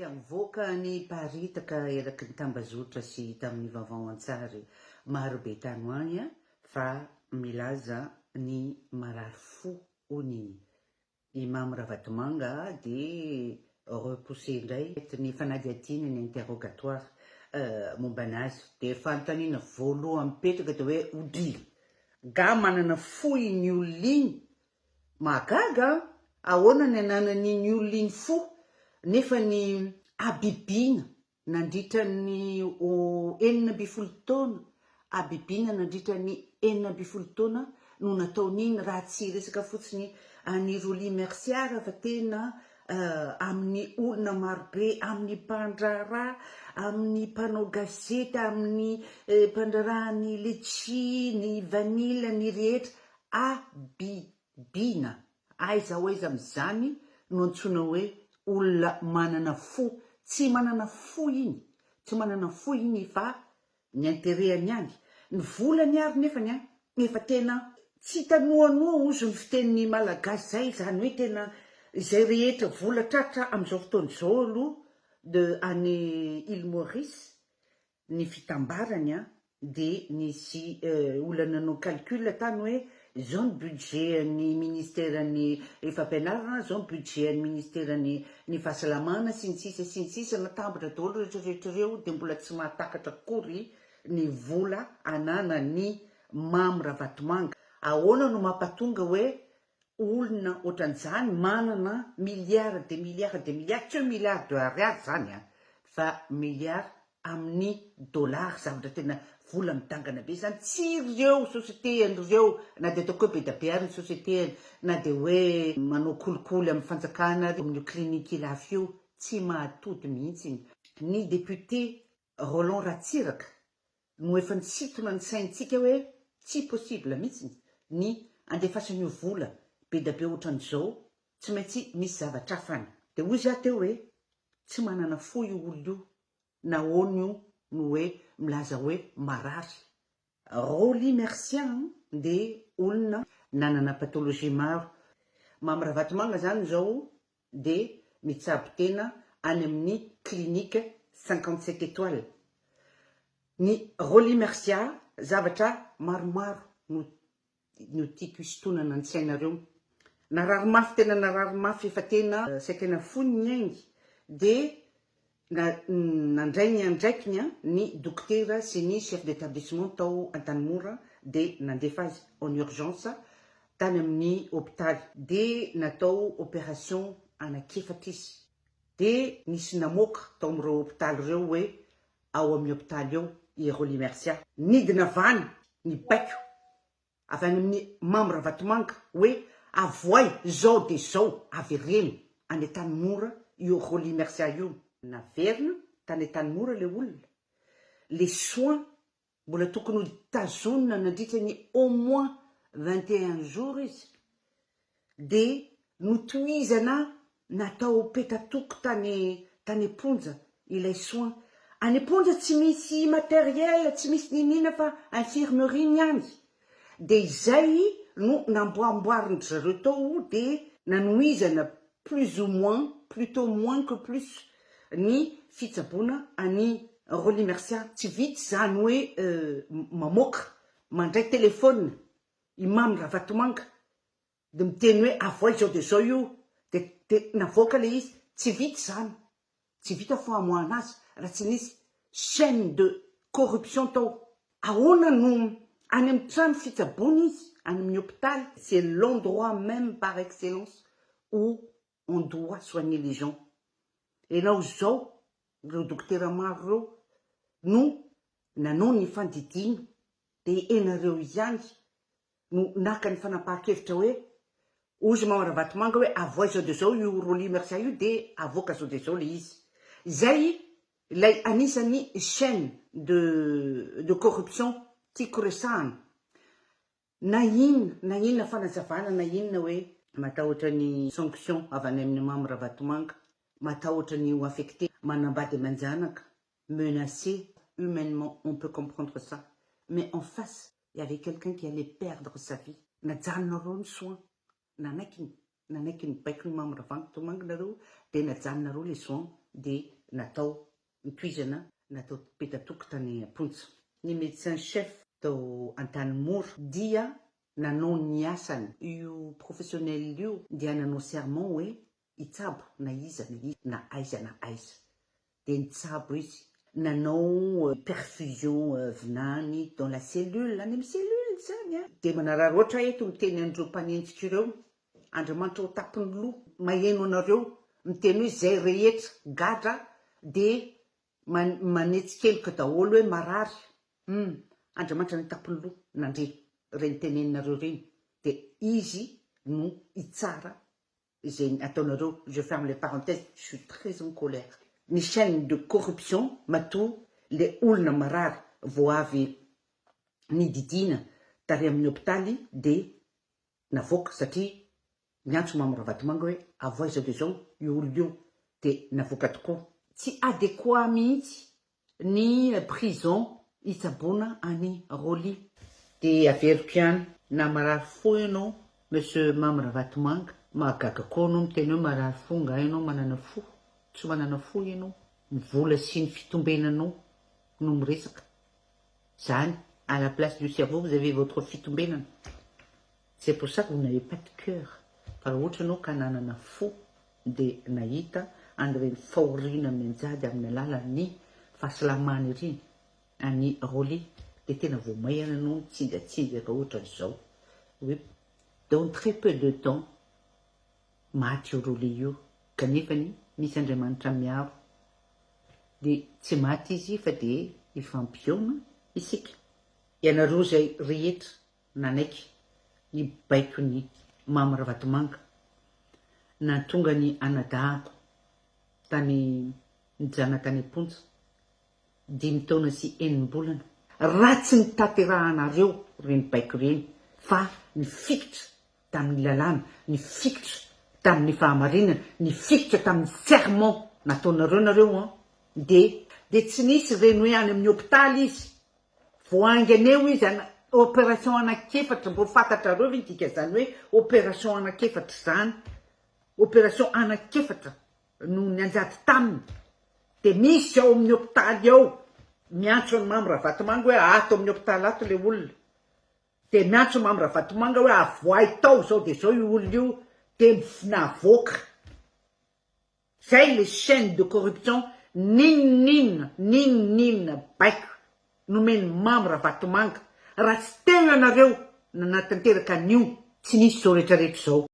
Tia mivoaka ny paritaka eraky ny tambazotra sy tamin'ny vaovao an-tsary marobe tany hoany a fa milaza ny marary fo hony Imam Ravatomanga dia repoussé indray ny fanadihadiana ny interrogatoire momba anazy dia fanontaniana voalohany mipetraka dia hoe odily ga manana fo iny olona iny magaga ahoana ny ananan'iny olona iny fo nefa ny abibiana nandritra ny 12 taona abibiana nandritra ny 12 taona no nataon'iny raha tsy resaka fotsiny any Roly Merciara fa tena amin'ny olona marobe, amin'ny mpandraharaha, amin'ny mpanao gazety, amin'ny mpandraharahan'ny letchi, ny vanila, ny rehetra abibiana aiza ho aiza amin'izany no antsoina hoe olona manana fo, tsy manana fo iny, tsy manana fo iny fa ny interehany ihany. Ny volany ary nefany a, efa tena tsy tanoanoa ozy ny fitenin'ny malagasy zay, zany hoe tena izay rehetra vola tratra amin'izao fotoana izao aloha de any Île Maurice ny fitambarany a dia nisy olana nanao calcul tany hoe zao ny budget ny ministeran'ny fampianarana, zao ny budget ny ministeran'ny fahasalamana sy ny sisa natambatra daholo rehetrarehetrareo dia mbola tsy mahatakatra akory ny vola ananan'ny Mame Ravatomanga. Ahoana no mampatonga hoe olona ohatran'izany manana milliards de milliards de milliards, tsy hoe milliards de ariary zany a fa milliards amin'ny dollars, zavatra tena vola midangana be zany, tsy ireo société ireo na dia ataoko hoe be da be ary ny société na dia hoe manao kolikoly amin'ny fanjakana amin'ny clinique lafo io, tsy mahatody mihitsy. Ny député Roland Ratsiraka no efa nisintona ny saintsika hoe tsy possible mihitsy ny andefasan'io vola be da be ohatran'izao, tsy maintsy misy zavatra hafany. Dia hoy za teo hoe tsy manana fo io olona io, nahoana io no hoe milaza hoe marary. Roly Mercian dia olona nanana pathologie maro. Mame Ravatomanga zany zao dia mitsabo tena any amin'ny clinique 57 étoiles. Ny Roly Mercian zavatra maromaro no tiako histonana ny sainareo. Narary mafy, tena narary mafy, efa tena saikana fony ny ainy dia nandray ny andraikiny ny dokotera sy ny chef d'établissement tao Antanimora dia nandefa azy en urgence tany amin'ny hôpitaly dia natao opération anakefatra izy dia nisy namoaka tao amin'ireo hôpitaly ireo hoe ao amin'ny hôpitaly eo i Roly Mercian nidina avany ny baiko avy any amin'ny Mame Ravatomanga hoe avoay zao dia zao avy reny any Antanimora io Roly Mercian io. Naverina tany Antanimora le olona, les soins mbola tokony ho tazonina nandritra ny au moins 21 jours izy dia notohizana natao petatoko tany Amponja ilay soin. Any Amponja tsy misy matériel, tsy misy ninina fa infirmerie ihany dia izay no namboamboariny zareo tao dia nanohizana plus ou moins, plutôt moins que plus ny fitsaboana any Roly Mercian. Tsy vitsy zany hoe mamoaka mandray telefônina i Mame Ravatomanga dia miteny hoe avoay zao dia zao io dia navoaka le izy. Tsy vitsy zany, tsy vita fo hamoahana azy raha tsy nisy chaîne de corruption tao. Ahoana no any amin'ny trano fitsaboana izy, any amin'ny hôpital, c'est l'endroit même par excellence où on doit soigner les gens. Ianao zao ireo dokotera maro ireo no nanao ny fandidiana dia ianareo ihany no naka ny fanapahan-kevitra hoe ozy Mame Ravatomanga hoe avoay zao dia zao io Roly Mercian io dia avoaka zao dia zao le izy. Zay ilay anisany chaîne de corruption tiako resahana. Na inona fanazavana, na inona hoe matahotra ny sanction avy any amin'ny Mame Ravatomanga, matahotra ny ho affecté, manambady amanjanaka, menacé. Humainement, on peut comprendre ça. Mais en face, il y avait quelqu'un qui allait perdre sa vie. Najanonareo ny soin. Nanaiky ny baiko ny Mame Ravatomanga nareo dia najanonareo les soins dia natao nitoizana natao petatoky tany Apontsa. Ny médecin chef tao Antanimora dia nanao ny asany io professionnel io dia nanao serment hoe hitsabo na iza na aiza na aiza dia nitsabo izy. Nanao perfusion vinany dans la cellule any amin'ny cellule zany a dia manarary ohatra eto miteny andreo mpanenjika ireo Andriamanitra ho tapiny loha maheno anareo miteny hoe zay rehetra gadra dia manetsikeloka daholo hoe marary Andriamanitra ny tapiny loha nandre reny teneninareo reny dia izy no hitsara izay ataonareo. Je ferme les parenthèses, je suis très en colère. Ny chaîne de corruption matoa le olona marary vao avy nididina tary amin'ny hôpitaly dia navoaka satria niantso Mame Vatomanga hoe avoaiza de zao io olona io dia navoaka tokoa. Tsy adéquat mihitsy ny prison hitsaboana any Roly dia averiko ihany na marary fo ianao monsieur Mame Vatomanga mahagaga koa anao miteny hoe marary fo nga ianao manana fo. Tsy manana fo ianao, ny vola sy ny fitombenanao no miresaka. Zany, à la place du cerveau, vous avez votre fitombenana. C'est pour ça que vous n'avez pas de cœur. Fa raha ohatra ianao ka nanana fo dia nahita an'ireny fahoriana menjady amin'ny alalan'ny fahasalamana ireny any Roly dia tena vao maihana anao mitsinjatsinjaka ohatran'izao hoe dans très peu de temps maty io Roly io kanefany misy Andriamanitra miaro dia tsy maty izy fa dia ifampiona isika. Ianareo zay rehetra nanaiky ny baiko ny Mame Vatomanga nahatonga ny anadahako tany nijana tany Apontsa 5 taona sy 9 ratsy ny taterahanareo reny baiko reny fa nifikitra tamin'ny lalàna, nifikitra tamin'ny fahamarinana, nifikitra tamin'ny serment nataonareo nareo dia tsy nisy reny hoe any amin'ny hôpitaly izy voanganeo izy opération anakefatra mbo fantatrareo ve dika zany hoe opération anakefatra zany opération anakefatra no nianjady taminy dia misy ao amin'ny hôpitaly ao miantso ny Mame Vatomanga hoe ato amin'ny hôpitaly ato le olona dia miantso ny Mame Vatomanga hoe avoay tao zao dia zao io olona io dia navoaka. Zay les chaînes de corruption ninina baiko nomeny Mame Vatomanga raha tsy tena nareo nanatanteraka an'io tsy nisy zao rehetrarehetra zao.